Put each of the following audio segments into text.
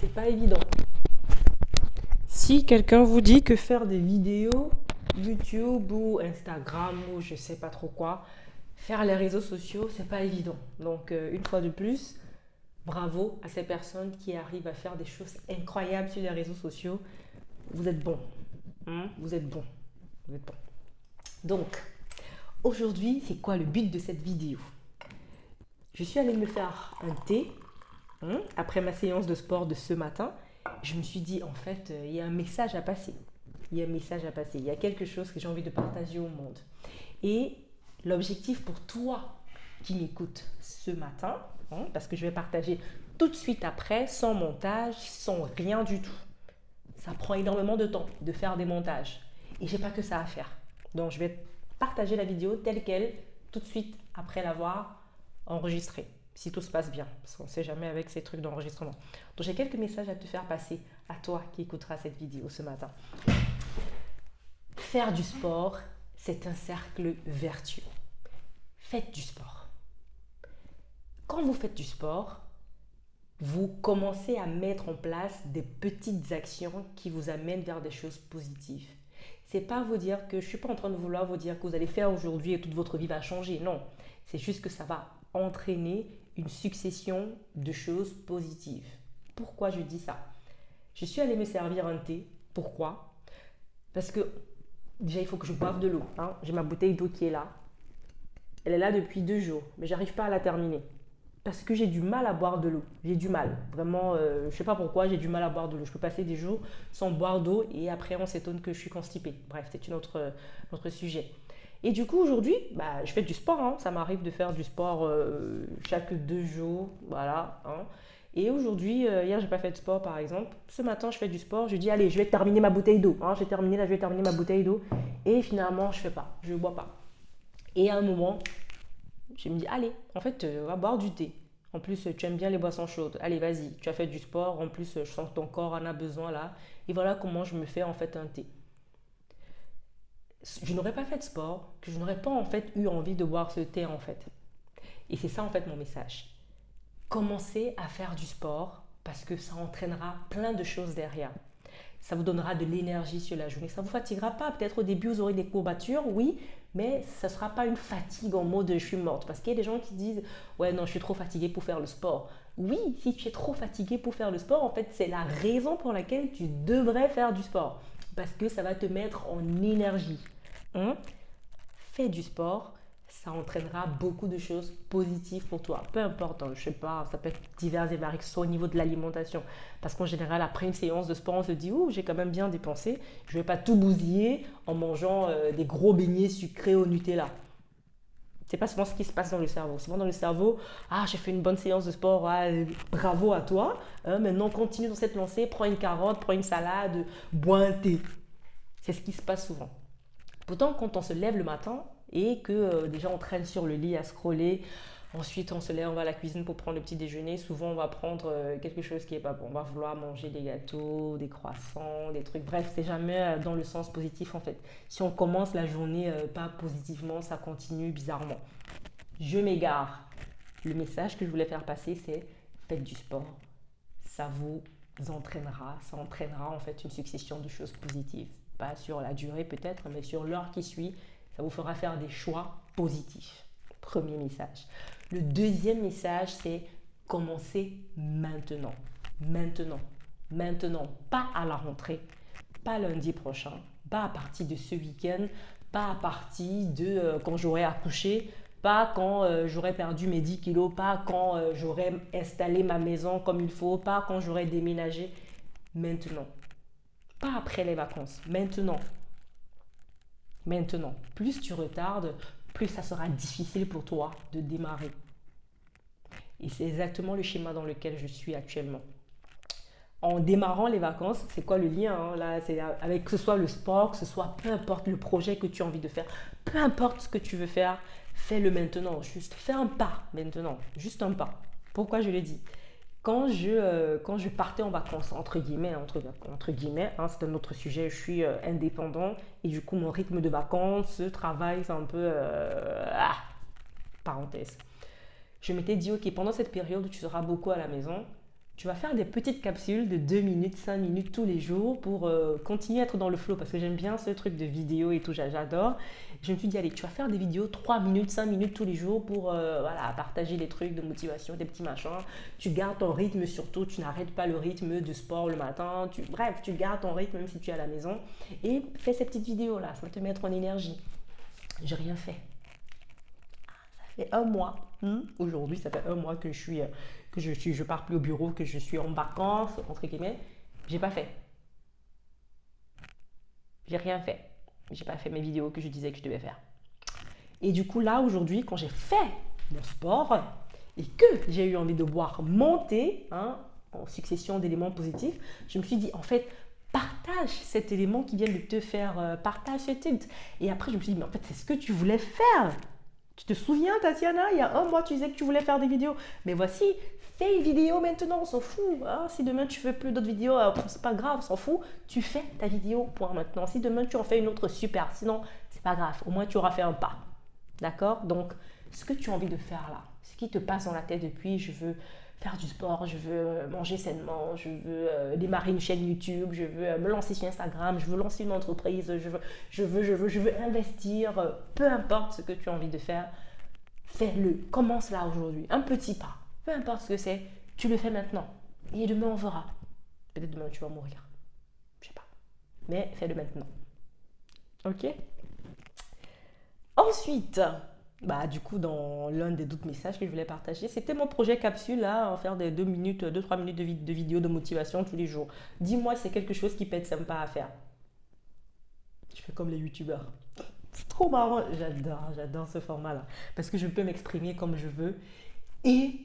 c'est pas évident. Si quelqu'un vous dit que faire des vidéos YouTube ou Instagram ou je sais pas trop quoi, faire les réseaux sociaux, c'est pas évident. Donc, une fois de plus, bravo à ces personnes qui arrivent à faire des choses incroyables sur les réseaux sociaux. Vous êtes bons. Vous êtes bons. Vous êtes bons. Donc, aujourd'hui, c'est quoi le but de cette vidéo? Je suis allée me faire un thé après ma séance de sport de ce matin. Je me suis dit, en fait, il y a un message à passer. Il y a un message à passer. Il y a quelque chose que j'ai envie de partager au monde. Et l'objectif pour toi qui m'écoute ce matin, parce que je vais partager tout de suite après, sans montage, sans rien du tout. Ça prend énormément de temps de faire des montages. Et j'ai pas que ça à faire. Donc, je vais partager la vidéo telle qu'elle, tout de suite après l'avoir enregistrée. Si tout se passe bien, parce qu'on ne sait jamais avec ces trucs d'enregistrement. Donc, j'ai quelques messages à te faire passer à toi qui écouteras cette vidéo ce matin. Faire du sport, c'est un cercle vertueux. Faites du sport. Quand vous faites du sport, vous commencez à mettre en place des petites actions qui vous amènent vers des choses positives. C'est pas vous dire que je suis pas en train de vouloir vous dire que vous allez faire aujourd'hui et toute votre vie va changer. Non, c'est juste que ça va entraîner une succession de choses positives. Pourquoi je dis ça? Je suis allée me servir un thé. Pourquoi? Parce que déjà il faut que je boive de l'eau. J'ai ma bouteille d'eau qui est là. Elle est là depuis 2 jours, mais j'arrive pas à la terminer. Parce que j'ai du mal à boire de l'eau. J'ai du mal. Vraiment, je ne sais pas pourquoi, j'ai du mal à boire de l'eau. Je peux passer des jours sans boire d'eau et après on s'étonne que je suis constipée. Bref, c'est notre sujet. Et du coup, aujourd'hui, je fais du sport. Ça m'arrive de faire du sport chaque 2 jours. Voilà. Et aujourd'hui, hier, j'ai pas fait de sport par exemple. Ce matin, je fais du sport. Je dis, allez, je vais terminer ma bouteille d'eau. J'ai terminé là, je vais terminer ma bouteille d'eau. Et finalement, je fais pas. Je ne bois pas. Et à un moment, je me dis, allez, en fait, on va boire du thé. En plus, tu aimes bien les boissons chaudes. Allez, vas-y, tu as fait du sport. En plus, je sens que ton corps en a besoin là. Et voilà comment je me fais en fait un thé. Je n'aurais pas fait de sport, que je n'aurais pas en fait eu envie de boire ce thé en fait. Et c'est ça en fait mon message. Commencez à faire du sport parce que ça entraînera plein de choses derrière. Ça vous donnera de l'énergie sur la journée. Ça ne vous fatiguera pas. Peut-être au début, vous aurez des courbatures, oui, mais ça ne sera pas une fatigue en mode je suis morte. Parce qu'il y a des gens qui disent ouais, non, je suis trop fatiguée pour faire le sport. Oui, si tu es trop fatigué pour faire le sport, en fait, c'est la raison pour laquelle tu devrais faire du sport. Parce que ça va te mettre en énergie. Fais du sport, ça entraînera beaucoup de choses positives pour toi. Peu importe, je sais pas, ça peut être divers et variés, que ce soit au niveau de l'alimentation. Parce qu'en général, après une séance de sport, on se dit, ouh, j'ai quand même bien dépensé. Je vais pas tout bousiller en mangeant des gros beignets sucrés au Nutella. C'est pas souvent ce qui se passe dans le cerveau. Souvent dans le cerveau, j'ai fait une bonne séance de sport, bravo à toi. Maintenant, continue dans cette lancée, prends une carotte, prends une salade, bois un thé. C'est ce qui se passe souvent. Pourtant, quand on se lève le matin et que déjà on traîne sur le lit à scroller, ensuite on se lève, on va à la cuisine pour prendre le petit déjeuner, souvent on va prendre quelque chose qui est pas bon. On va vouloir manger des gâteaux, des croissants, des trucs. Bref, c'est jamais dans le sens positif en fait. Si on commence la journée pas positivement, ça continue bizarrement. Je m'égare. Le message que je voulais faire passer, c'est faites du sport. Ça vous entraînera, ça entraînera en fait une succession de choses positives. Pas sur la durée peut-être, mais sur l'heure qui suit, ça vous fera faire des choix positifs. Premier message. Le deuxième message, c'est commencer maintenant. Maintenant. Maintenant. Pas à la rentrée, pas lundi prochain, pas à partir de ce week-end, pas à partir de quand j'aurai accouché, pas quand j'aurai perdu mes 10 kilos, pas quand j'aurai installé ma maison comme il faut, pas quand j'aurai déménagé. Maintenant. Pas après les vacances, maintenant. Maintenant. Plus tu retardes, plus ça sera difficile pour toi de démarrer. Et c'est exactement le schéma dans lequel je suis actuellement. En démarrant les vacances, c'est quoi le lien là, c'est avec que ce soit le sport, que ce soit peu importe le projet que tu as envie de faire, peu importe ce que tu veux faire, fais-le maintenant. Juste fais un pas maintenant, juste un pas. Pourquoi je le dis? Quand je partais en vacances, entre guillemets, c'est un autre sujet, je suis indépendant et du coup mon rythme de vacances, ce travail, c'est un peu parenthèse. Je m'étais dit, ok, pendant cette période où tu seras beaucoup à la maison, tu vas faire des petites capsules de 2 minutes, 5 minutes tous les jours pour continuer à être dans le flow parce que j'aime bien ce truc de vidéo et tout, j'adore. Je me suis dit, allez, tu vas faire des vidéos 3 minutes, 5 minutes tous les jours pour voilà, partager des trucs de motivation, des petits machins. Tu gardes ton rythme surtout, tu n'arrêtes pas le rythme de sport le matin. Bref, tu gardes ton rythme même si tu es à la maison et fais ces petites vidéos-là, ça va te mettre en énergie. J'ai rien fait. Ça fait un mois. Aujourd'hui, ça fait un mois que je pars plus au bureau, que je suis en vacances, entre guillemets. J'ai pas fait. J'ai rien fait. J'ai pas fait mes vidéos que je disais que je devais faire. Et du coup, là, aujourd'hui, quand j'ai fait mon sport et que j'ai eu envie de voir monter en succession d'éléments positifs, je me suis dit, en fait, partage cet élément qui vient de te faire, partage ce tilt. Et après, je me suis dit, mais en fait, c'est ce que tu voulais faire. Tu te souviens, Tatiana, il y a un mois, tu disais que tu voulais faire des vidéos. Mais voici, fais une vidéo maintenant, on s'en fout. Si demain, tu ne fais plus d'autres vidéos, c'est pas grave, on s'en fout. Tu fais ta vidéo, point maintenant. Si demain, tu en fais une autre, super. Sinon, c'est pas grave. Au moins, tu auras fait un pas. D'accord? Donc, ce que tu as envie de faire là, ce qui te passe dans la tête depuis, je veux faire du sport, je veux manger sainement, je veux démarrer une chaîne YouTube, je veux me lancer sur Instagram, je veux lancer une entreprise, je veux investir, peu importe ce que tu as envie de faire, fais-le, commence là aujourd'hui, un petit pas, peu importe ce que c'est, tu le fais maintenant et demain on verra. Peut-être demain tu vas mourir, je sais pas, mais fais-le maintenant. Ok? Ensuite, du coup, dans l'un des autres messages que je voulais partager, c'était mon projet capsule, là, en faire des 2 minutes, 2-3 minutes de vidéos de motivation tous les jours. Dis-moi si c'est quelque chose qui peut être sympa à faire. Je fais comme les youtubeurs. C'est trop marrant. J'adore ce format-là. Parce que je peux m'exprimer comme je veux. Et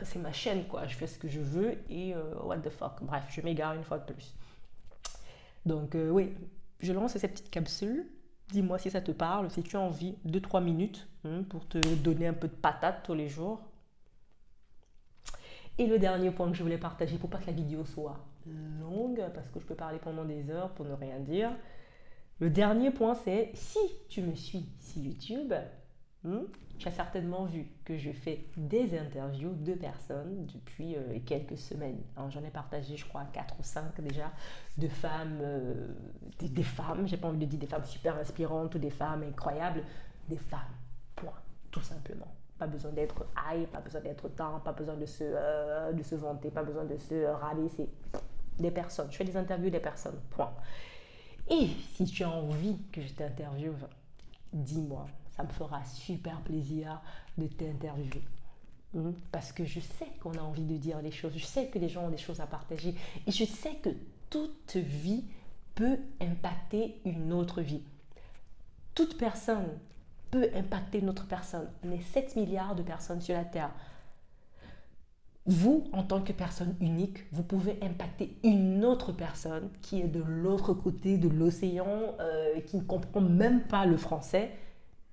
c'est ma chaîne, quoi. Je fais ce que je veux et what the fuck. Bref, je m'égare une fois de plus. Donc, oui, je lance cette petite capsule. Dis-moi si ça te parle, si tu as envie, 2-3 minutes pour te donner un peu de patate tous les jours. Et le dernier point que je voulais partager, pour pas que la vidéo soit longue, parce que je peux parler pendant des heures pour ne rien dire. Le dernier point, c'est si tu me suis sur YouTube, tu as certainement vu que je fais des interviews de personnes depuis quelques semaines. J'en ai partagé, je crois, 4 ou 5 déjà, de femmes, des femmes, j'ai pas envie de dire des femmes super inspirantes ou des femmes incroyables, des femmes, point, tout simplement. Pas besoin d'être high, pas besoin d'être temps, pas besoin de se vanter, pas besoin de se rabaisser. Des personnes, je fais des interviews des personnes, point. Et si tu as envie que je t'interviewe, dis-moi. Ça me fera super plaisir de t'interviewer. Parce que je sais qu'on a envie de dire des choses. Je sais que les gens ont des choses à partager. Et je sais que toute vie peut impacter une autre vie. Toute personne peut impacter une autre personne. On est 7 milliards de personnes sur la Terre. Vous, en tant que personne unique, vous pouvez impacter une autre personne qui est de l'autre côté de l'océan, qui ne comprend même pas le français.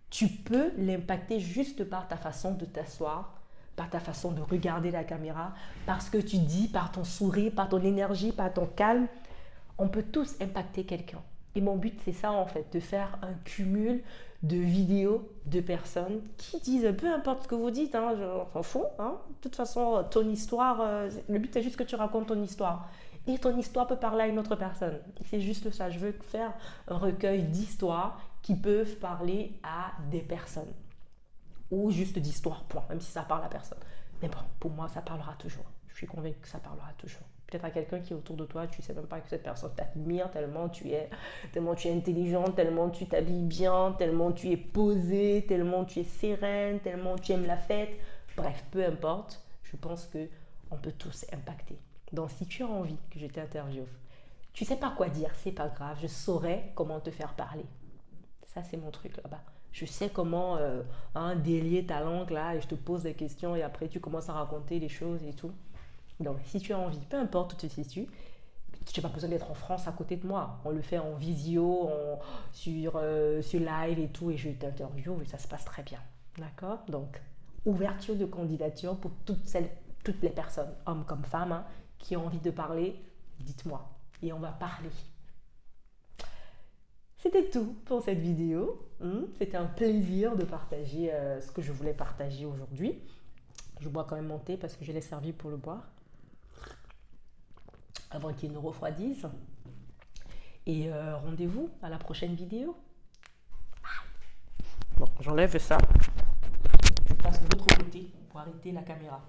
Tu peux l'impacter juste par ta façon de t'asseoir, par ta façon de regarder la caméra, par ce que tu dis, par ton sourire, par ton énergie, par ton calme. On peut tous impacter quelqu'un. Et mon but, c'est ça en fait, de faire un cumul de vidéos de personnes qui disent, peu importe ce que vous dites, on s'en fout. De toute façon, ton histoire, le but c'est juste que tu racontes ton histoire. Et ton histoire peut parler à une autre personne. C'est juste ça, je veux faire un recueil d'histoires qui peuvent parler à des personnes. Ou juste d'histoires, point, même si ça parle à personne. Mais bon, pour moi, ça parlera toujours. Je suis convaincue que ça parlera toujours. Peut-être à quelqu'un qui est autour de toi, tu ne sais même pas que cette personne t'admire, tellement tu es intelligent, tellement tu t'habilles bien, tellement tu es posé, tellement tu es sereine, tellement tu aimes la fête. Bref, peu importe, je pense qu'on peut tous impacter. Donc si tu as envie que je t'interviewe, tu ne sais pas quoi dire, c'est pas grave, je saurai comment te faire parler. Ça, c'est mon truc là-bas. Je sais comment délier ta langue là et je te pose des questions et après tu commences à raconter des choses et tout. Donc, si tu as envie, peu importe où tu te situes, tu n'as pas besoin d'être en France à côté de moi. On le fait en visio, sur live et tout, et je t'interviewe et ça se passe très bien. D'accord? Donc, ouverture de candidature pour toutes les personnes, hommes comme femmes, qui ont envie de parler, dites-moi. Et on va parler. C'était tout pour cette vidéo. C'était un plaisir de partager ce que je voulais partager aujourd'hui. Je bois quand même mon thé parce que je l'ai servi pour le boire. avant qu'il ne refroidisse. Et rendez-vous à la prochaine vidéo. Bon, j'enlève ça. Je passe de l'autre côté pour arrêter la caméra.